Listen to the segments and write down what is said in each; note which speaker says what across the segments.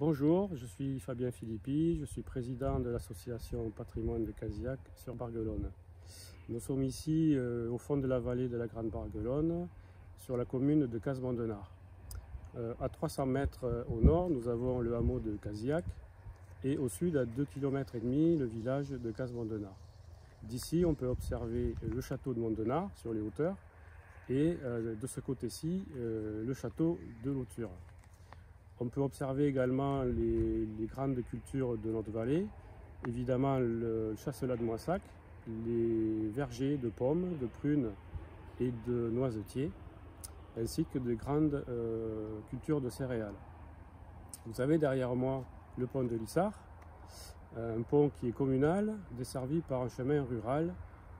Speaker 1: Bonjour, je suis Fabien Philippi, je suis président de l'association Patrimoine de Cazillac sur Barguelonne. Nous sommes ici au fond de la vallée de la Grande Barguelonne, sur la commune de Casemont-Denard. À 300 mètres au nord, nous avons le hameau de Cazillac et au sud, à 2,5 km, le village de Casemont-Denard. D'ici, on peut observer le château de Mondenard sur les hauteurs et de ce côté-ci, le château de Lauture. On peut observer également les grandes cultures de notre vallée, évidemment le chasselas de Moissac, les vergers de pommes, de prunes et de noisetiers, ainsi que de grandes cultures de céréales. Vous avez derrière moi le pont de Lissard, un pont qui est communal, desservi par un chemin rural,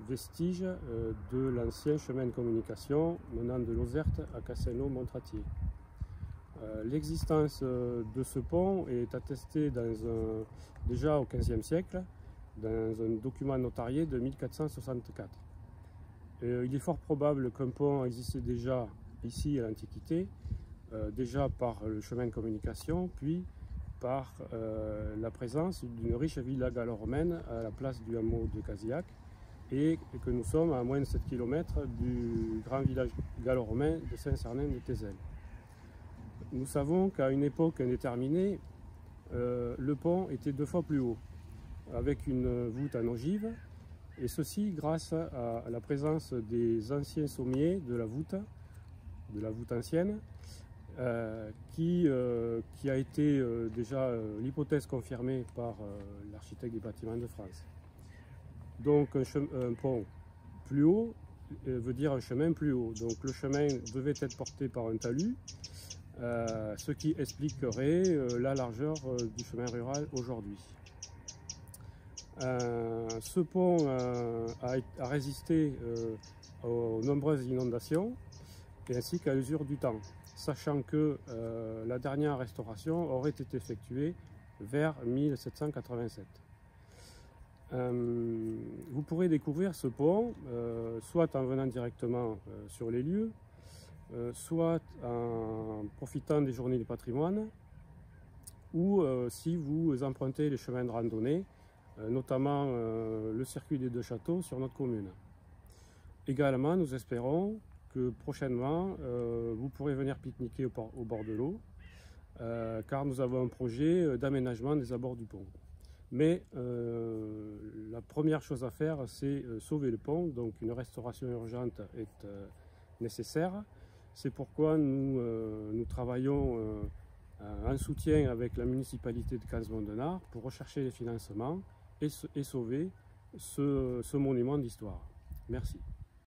Speaker 1: vestige de l'ancien chemin de communication menant de Lozerte à Castelnau-Montratier. L'existence de ce pont est attestée déjà au XVe siècle dans un document notarié de 1464. Il est fort probable qu'un pont existait déjà ici à l'Antiquité, déjà par le chemin de communication, puis par la présence d'une riche villa gallo-romaine à la place du hameau de Cazillac, et que nous sommes à moins de 7 km du grand village gallo-romain de Saint-Sernin-de-Tézel. Nous savons qu'à une époque indéterminée, le pont était 2 fois plus haut, avec une voûte en ogive, et ceci grâce à la présence des anciens sommiers de la voûte ancienne, qui a été déjà l'hypothèse confirmée par l'architecte des bâtiments de France. Donc un pont plus haut veut dire un chemin plus haut. Donc le chemin devait être porté par un talus, ce qui expliquerait la largeur du chemin rural aujourd'hui. Ce pont a résisté aux nombreuses inondations et ainsi qu'à l'usure du temps, sachant que la dernière restauration aurait été effectuée vers 1787. Vous pourrez découvrir ce pont soit en venant directement sur les lieux, soit en profitant des journées du patrimoine, ou si vous empruntez les chemins de randonnée, notamment le circuit des 2 châteaux sur notre commune. Également, nous espérons que prochainement, vous pourrez venir pique-niquer au bord de l'eau, car nous avons un projet d'aménagement des abords du pont. Mais la première chose à faire, c'est sauver le pont, donc une restauration urgente est nécessaire. C'est pourquoi nous travaillons en soutien avec la municipalité de Casemont-Denard pour rechercher les financements et sauver ce monument d'histoire. Merci.